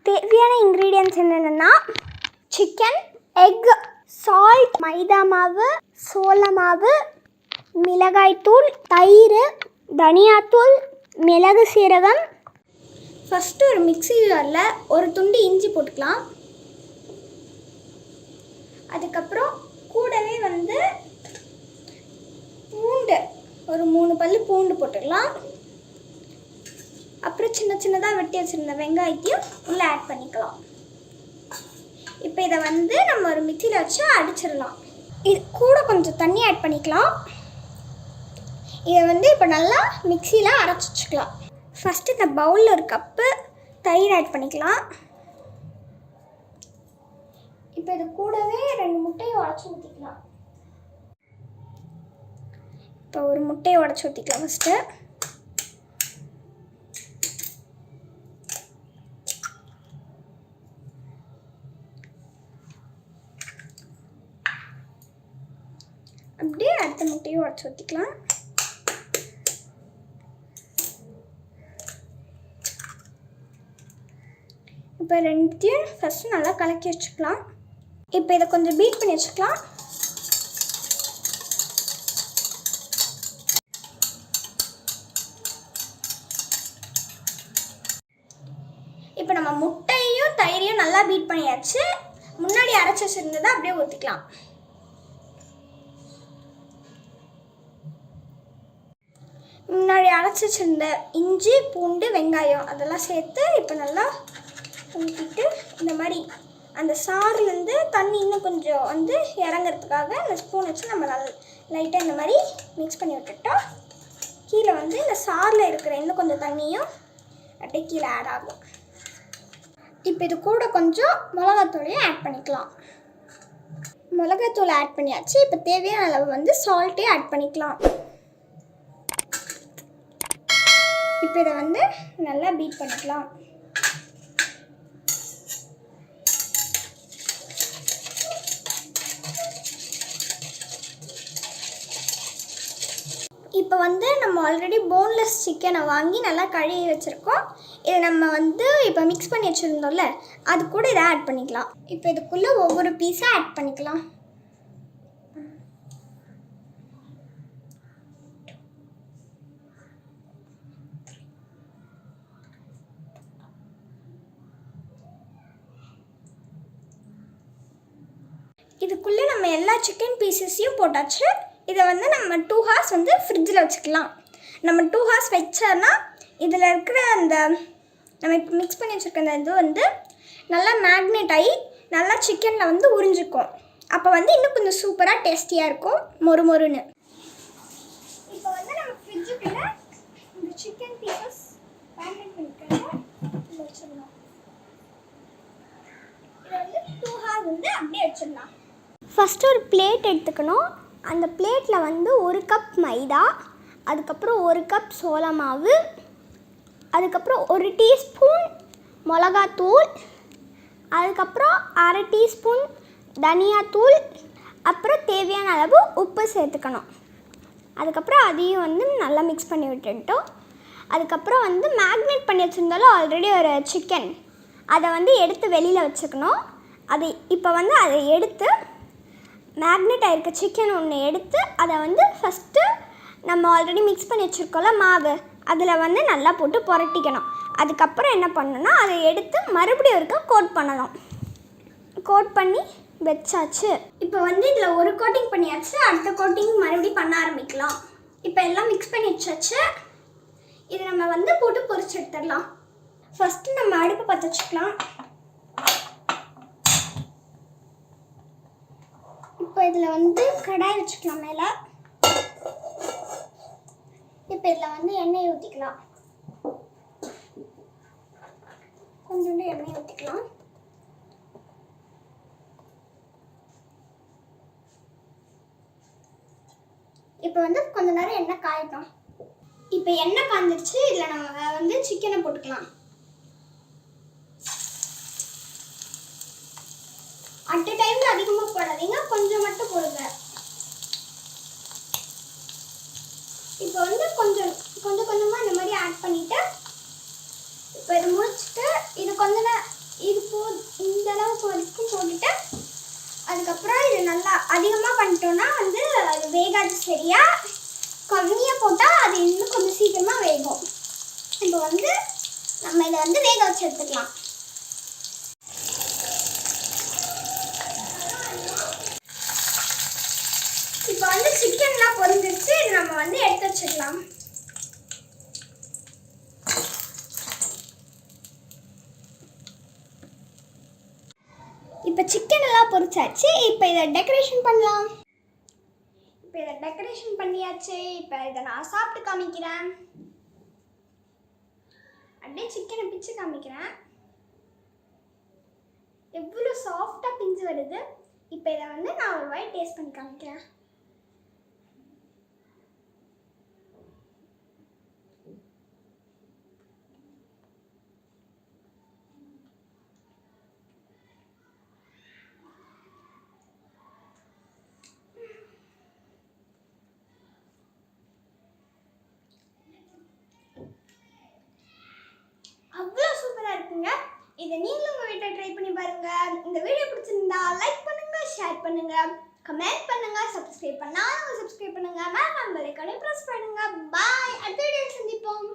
தேவையான இன்க்ரீடியன்ட்ஸ் என்னென்னா chicken, egg, salt, மைதா மாவு, சோள மாவு, மிளகாய்த்தூள், தயிர், தனியாத்தூள், மிளகு சீரகம். ஃபஸ்ட்டு ஒரு மிக்ஸி ஜாரில் ஒரு துண்டு இஞ்சி போட்டுக்கலாம். அதுக்கப்புறம் கூடவே பூண்டு, ஒரு 3 பல்லு பூண்டு போட்டுக்கலாம். அப்புறம் சின்ன சின்னதாக வெட்டி வச்சுருந்த வெங்காயத்தையும் உள்ளே ஆட் பண்ணிக்கலாம். இப்போ இதை நம்ம ஒரு மிக்ஸியில் வச்சு அடிச்சிடலாம். இது கூட கொஞ்சம் தண்ணி ஆட் பண்ணிக்கலாம். இதை இப்போ நல்லா மிக்ஸியில் அரைச்சி வச்சுக்கலாம். ஃபஸ்ட்டு இந்த பவுலில் ஒரு கப்பு தயிர் ஆட் பண்ணிக்கலாம். இப்போ இது கூடவே 2 முட்டையை உடச்சி ஊற்றிக்கலாம். இப்போ ஒரு முட்டையை உடச்சி ஊற்றிக்கலாம் ஃபஸ்ட்டு. அப்படியே அடுத்த முட்டையை உடச்சி ஊற்றிக்கலாம். இப்போ ரெண்டுத்தையும் ஃபஸ்ட்டு நல்லா கலக்கி வச்சுக்கலாம். இப்போ இதை கொஞ்சம் பீட் பண்ணி வச்சுக்கலாம். இப்போ நம்ம முட்டையும் தயிரையும் நல்லா பீட் பண்ணியாச்சு. முன்னாடி அரைச்சி வச்சுருந்ததை அப்படியே ஊற்றிக்கலாம். முன்னாடி அரைச்சி வச்சுருந்த இஞ்சி, பூண்டு, வெங்காயம் அதெல்லாம் சேர்த்து இப்போ நல்லா ஊற்றிட்டு இந்த மாதிரி அந்த சாறுலேருந்து தண்ணி இன்னும் கொஞ்சம் இறங்கிறதுக்காக அந்த ஸ்பூன் வச்சு நம்ம நல்லா லைட்டாக இந்த மாதிரி மிக்ஸ் பண்ணி விட்டுட்டோம். கீழே இந்த சாறில் இருக்கிற இன்னும் கொஞ்சம் தண்ணியும் அப்படியே கீழே ஆட் ஆகும். இப்போ இது கூட கொஞ்சம் மிளகாத்தூளையும் ஆட் பண்ணிக்கலாம். மிளகாத்தூள் ஆட் பண்ணியாச்சு. இப்போ தேவையான அளவு சால்ட்டையும் ஆட் பண்ணிக்கலாம். இப்போ இதை நல்லா பீட் பண்ணிக்கலாம். இப்போ நம்ம ஆல்ரெடி போன்லெஸ் சிக்கனை வாங்கி நல்லா கழுவி வச்சுருக்கோம். இதை நம்ம இப்போ மிக்ஸ் பண்ணி வச்சுருந்தோம்ல, அது கூட இதை ஆட் பண்ணிக்கலாம். இப்போ இதுக்குள்ளே ஒவ்வொரு பீஸாக ஆட் பண்ணிக்கலாம். இதுக்குள்ளே நம்ம எல்லா சிக்கன் பீசஸையும் போட்டாச்சு. இதை நம்ம 2 ஹார்ஸ் ஃப்ரிட்ஜில் வச்சுக்கலாம். நம்ம 2 ஹார்ஸ் வச்சோன்னா இதில் இருக்கிற அந்த நம்ம இப்போ மிக்ஸ் பண்ணி வச்சுருக்க அந்த இது நல்லா மேக்னேட் ஆகி நல்லா சிக்கனில் உறிஞ்சிக்கும். அப்போ இன்னும் கொஞ்சம் சூப்பராக டேஸ்டியாக இருக்கும், மொறு மொறுன்னு. இப்போ நம்ம ஃப்ரிட்ஜுக்குள்ளே இந்த சிக்கன் பீசஸ் மேக்னேட் பண்ணிக்கிறத வச்சிடலாம். இதை 2 ஹார்ஸ் அப்படியே வச்சிடலாம். ஃபஸ்ட்டு ஒரு பிளேட் எடுத்துக்கணும். அந்த பிளேட்டில் 1 கப் மைதா, அதுக்கப்புறம் 1 கப் சோள மாவு, அதுக்கப்புறம் 1 டீஸ்பூன் மிளகாத்தூள், அதுக்கப்புறம் அரை டீஸ்பூன் தனியாத்தூள், அப்புறம் தேவையான அளவு உப்பு சேர்த்துக்கணும். அதுக்கப்புறம் அதையும் நல்லா மிக்ஸ் பண்ணி விட்டுட்டோம். அதுக்கப்புறம் மேக்னேட் பண்ணி வச்சுருந்தாலும் ஆல்ரெடி ஒரு சிக்கன் அதை எடுத்து வெளியில் வச்சுக்கணும். அது இப்போ அதை எடுத்து மேக்னேட் ஆகிருக்க சிக்கன் ஒன்று எடுத்து அதை ஃபஸ்ட்டு நம்ம ஆல்ரெடி மிக்ஸ் பண்ணி வச்சுருக்கோம்ல மாவு, அதில் நல்லா போட்டு புரட்டிக்கணும். அதுக்கப்புறம் என்ன பண்ணணும்னா அதை எடுத்து மறுபடியும் ஒருக்கா கோட் பண்ணணும். கோட் பண்ணி வச்சாச்சு. இப்போ இதில் ஒரு கோட்டிங் பண்ணியாச்சு. அடுத்த கோட்டிங் மறுபடியும் பண்ண ஆரம்பிக்கலாம். இப்போ எல்லாம் மிக்ஸ் பண்ணி வச்சாச்சு. இதை நம்ம போட்டு பொரிச்சு எடுத்துடலாம். ஃபஸ்ட்டு நம்ம அடுப்பு பற்ற வச்சுக்கலாம். இப்போ இதில் கடாய் வச்சுக்கலாம் மேலே. இப்போ இதில் எண்ணெய் ஊற்றிக்கலாம். கொஞ்சோண்டு எண்ணெய் ஊற்றிக்கலாம். இப்போ கொஞ்ச நேரம் எண்ணெய் காயட்டும். இப்போ எண்ணெய் காய்ஞ்சிருச்சு. இதில் நம்ம சிக்கனை போட்டுக்கலாம். அட் a டைமில் அதிகமாக போடாதீங்க, கொஞ்சம் மட்டும் போடுங்க. இப்போ கொஞ்சம் கொஞ்சமாக இந்த மாதிரி ஆட் பண்ணிவிட்டு இப்போ இது முடிச்சுட்டு இது வச்சிடலாம். இப்போ சிக்கன் எல்லாம் பொரிச்சாச்சு. இப்போ இதை டெக்கரேஷன் பண்ணலாம். இப்போ இதை டெக்கரேஷன் பண்ணியாச்சு. இப்போ இதை நான் சாப்பிட்டு காமிக்கிறேன். அப்படியே சிக்கனை பிச்சு காமிக்கிறேன். எவ்வளோ சாஃப்டாக பிஞ்சு வருது. இப்போ இதை வந்து நான் ஒரு வாய் டேஸ்ட் பண்ணி காமிக்கிறேன். அவ்வளோ சூப்பராக இருக்குங்க. இதை நீங்களும் உங்கள் வீட்டில் ட்ரை பண்ணி பாருங்கள். இந்த வீடியோ பிடிச்சிருந்தா லைக் பண்ணுங்கள், ஷேர் பண்ணுங்கள், கமெண்ட் பண்ணுங்கள், சப்ஸ்கிரைப் பண்ணாலும் சப்ஸ்கிரைப் பண்ணுங்கள், மேம் பெல் ஐகானை ப்ரெஸ் பண்ணுங்கள். பாய். அடுத்த வீடியோ சந்திப்போம்.